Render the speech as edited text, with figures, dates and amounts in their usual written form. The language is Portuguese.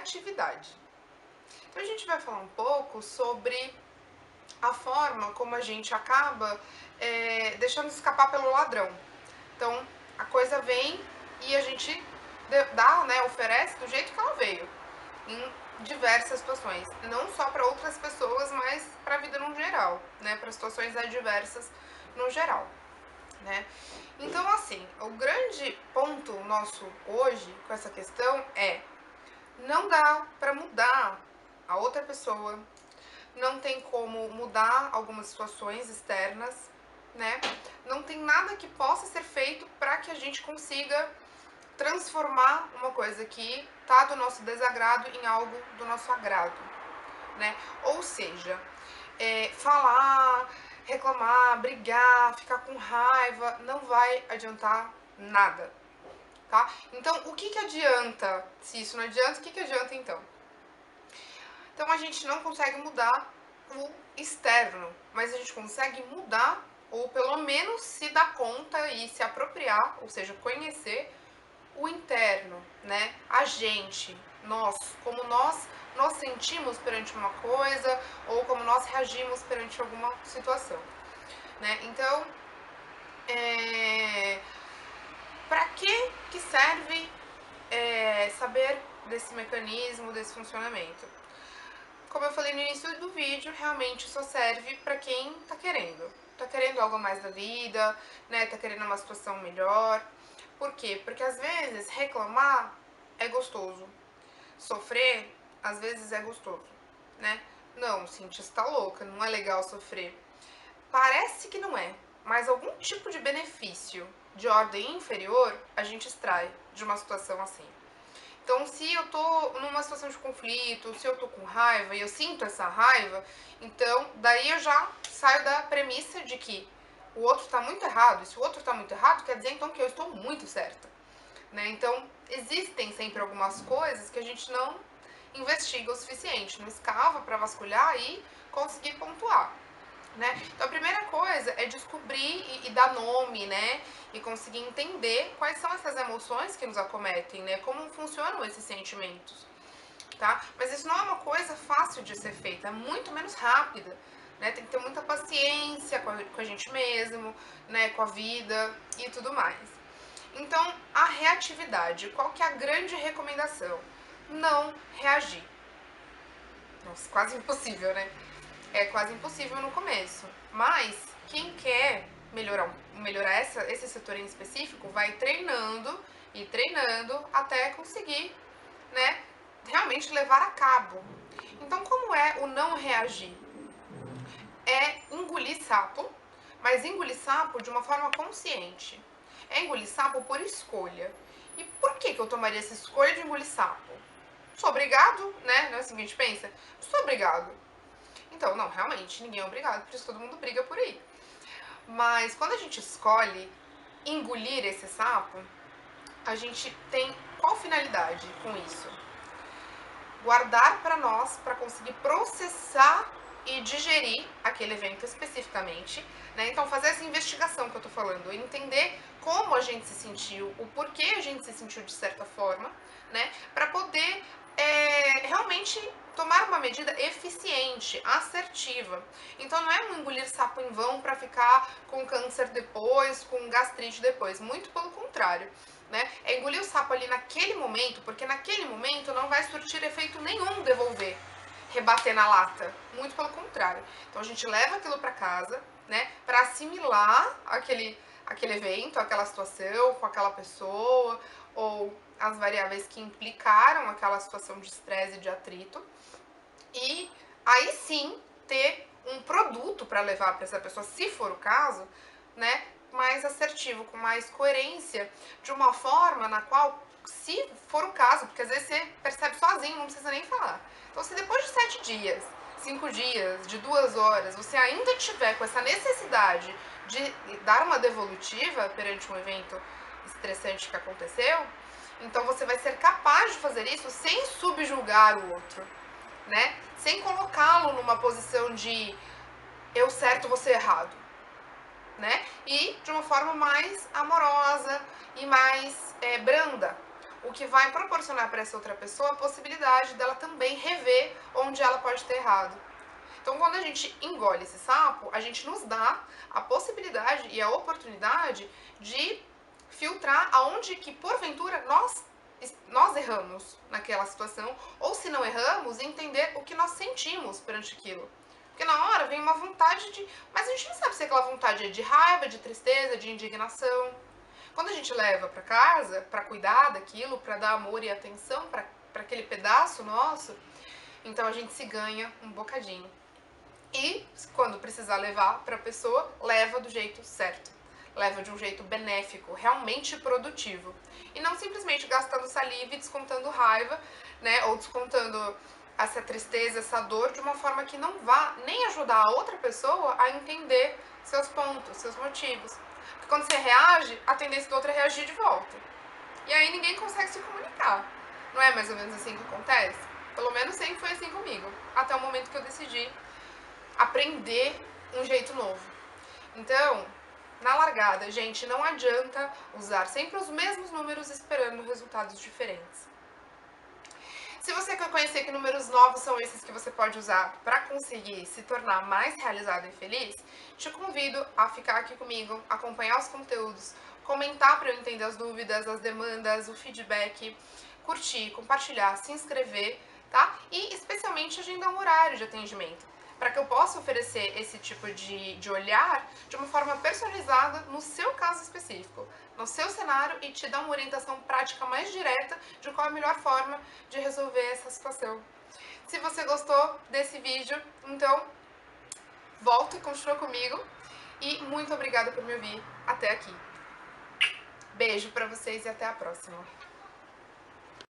reatividade. Então a gente vai falar um pouco sobre a forma como a gente acaba deixando escapar pelo ladrão. Então a coisa vem e a gente dá, né, oferece do jeito que ela veio, em diversas situações, não só para outras pessoas, mas para a vida no geral, né, para situações adversas no geral, né? Então, assim, o grande ponto nosso hoje com essa questão é: não dá para mudar a outra pessoa, não tem como mudar algumas situações externas, né? Não tem nada que possa ser feito para que a gente consiga transformar uma coisa que tá do nosso desagrado em algo do nosso agrado, né? Ou seja, falar, reclamar, brigar, ficar com raiva, não vai adiantar nada, tá? Então, o que adianta? Se isso não adianta, o que adianta então? Então, a gente não consegue mudar o externo, mas a gente consegue mudar, ou pelo menos se dar conta e se apropriar, ou seja, conhecer o interno, né? A gente, nós, como nós nos sentimos perante uma coisa ou como nós reagimos perante alguma situação, né? Então, para que serve saber desse mecanismo, desse funcionamento? Como eu falei no início do vídeo, realmente só serve para quem tá querendo algo mais da vida, né? Tá querendo uma situação melhor. Por quê? Porque às vezes reclamar é gostoso, sofrer às vezes é gostoso, né? Não, Cintia, você tá louca, não é legal sofrer. Parece que não é, mas algum tipo de benefício de ordem inferior a gente extrai de uma situação assim. Então, se eu tô numa situação de conflito, se eu tô com raiva e eu sinto essa raiva, então daí eu já saio da premissa de que o outro tá muito errado. E se o outro tá muito errado, quer dizer então que eu estou muito certa, né? Então, existem sempre algumas coisas que a gente não investiga o suficiente, não escava para vasculhar e conseguir pontuar, né? Então a primeira coisa é descobrir e dar nome, né? E conseguir entender quais são essas emoções que nos acometem, né? Como funcionam esses sentimentos, tá? Mas isso não é uma coisa fácil de ser feita, é muito menos rápida, né? Tem que ter muita paciência com a gente mesmo, né? Com a vida e tudo mais. Então, a reatividade, qual que é a grande recomendação? Não reagir. Nossa, quase impossível, né? É quase impossível no começo. Mas quem quer melhorar esse setor em específico vai treinando e treinando até conseguir, né, realmente levar a cabo. Então, como é o não reagir? É engolir sapo, mas engolir sapo de uma forma consciente. É engolir sapo por escolha. E por que eu tomaria essa escolha de engolir sapo? Sou obrigado, né? Não é assim que a gente pensa? Sou obrigado. Então, não, realmente, ninguém é obrigado, por isso todo mundo briga por aí. Mas quando a gente escolhe engolir esse sapo, a gente tem qual finalidade com isso? Guardar para nós, para conseguir processar e digerir aquele evento especificamente, né? Então, fazer essa investigação que eu tô falando, entender como a gente se sentiu, o porquê a gente se sentiu de certa forma, né? Para poder realmente tomar uma medida eficiente, assertiva. Então não é um engolir sapo em vão para ficar com câncer depois, com gastrite depois, muito pelo contrário, né? É engolir o sapo ali naquele momento, porque naquele momento não vai surtir efeito nenhum devolver, rebater na lata, muito pelo contrário. Então a gente leva aquilo para casa, né, para assimilar aquele evento, aquela situação com aquela pessoa, ou as variáveis que implicaram aquela situação de estresse e de atrito, e aí sim ter um produto para levar para essa pessoa, se for o caso, né, mais assertivo, com mais coerência, de uma forma na qual, se for o caso, porque às vezes você percebe sozinho, não precisa nem falar. Então, se depois de 7 dias, 5 dias, de 2 horas, você ainda tiver com essa necessidade de dar uma devolutiva perante um evento estressante que aconteceu, então você vai ser capaz de fazer isso sem subjugar o outro, né? Sem colocá-lo numa posição de eu certo, você errado, né? E de uma forma mais amorosa e mais branda. o que vai proporcionar para essa outra pessoa a possibilidade dela também rever onde ela pode ter errado. Então, quando a gente engole esse sapo, a gente nos dá a possibilidade e a oportunidade de filtrar aonde que, porventura, nós erramos naquela situação, ou se não erramos, entender o que nós sentimos perante aquilo. Porque na hora vem uma vontade de... Mas a gente não sabe se aquela vontade é de raiva, de tristeza, de indignação. Quando a gente leva para casa, para cuidar daquilo, para dar amor e atenção para aquele pedaço nosso, então a gente se ganha um bocadinho. E quando precisar levar para a pessoa, leva do jeito certo. Leva de um jeito benéfico, realmente produtivo. E não simplesmente gastando saliva e descontando raiva, né? Ou descontando essa tristeza, essa dor, de uma forma que não vá nem ajudar a outra pessoa a entender seus pontos, seus motivos. Porque quando você reage, a tendência do outro é reagir de volta. E aí ninguém consegue se comunicar. Não é mais ou menos assim que acontece? Pelo menos sempre foi assim comigo. Até o momento que eu decidi aprender um jeito novo. Então, na largada, gente, não adianta usar sempre os mesmos números esperando resultados diferentes. Se você quer conhecer que números novos são esses que você pode usar para conseguir se tornar mais realizado e feliz, te convido a ficar aqui comigo, acompanhar os conteúdos, comentar para eu entender as dúvidas, as demandas, o feedback, curtir, compartilhar, se inscrever, tá? E especialmente agendar um horário de atendimento, para que eu possa oferecer esse tipo de olhar de uma forma personalizada no seu caso específico, no seu cenário, e te dar uma orientação prática mais direta de qual é a melhor forma de resolver essa situação. Se você gostou desse vídeo, então volta e continua comigo, e muito obrigada por me ouvir até aqui. Beijo pra vocês e até a próxima.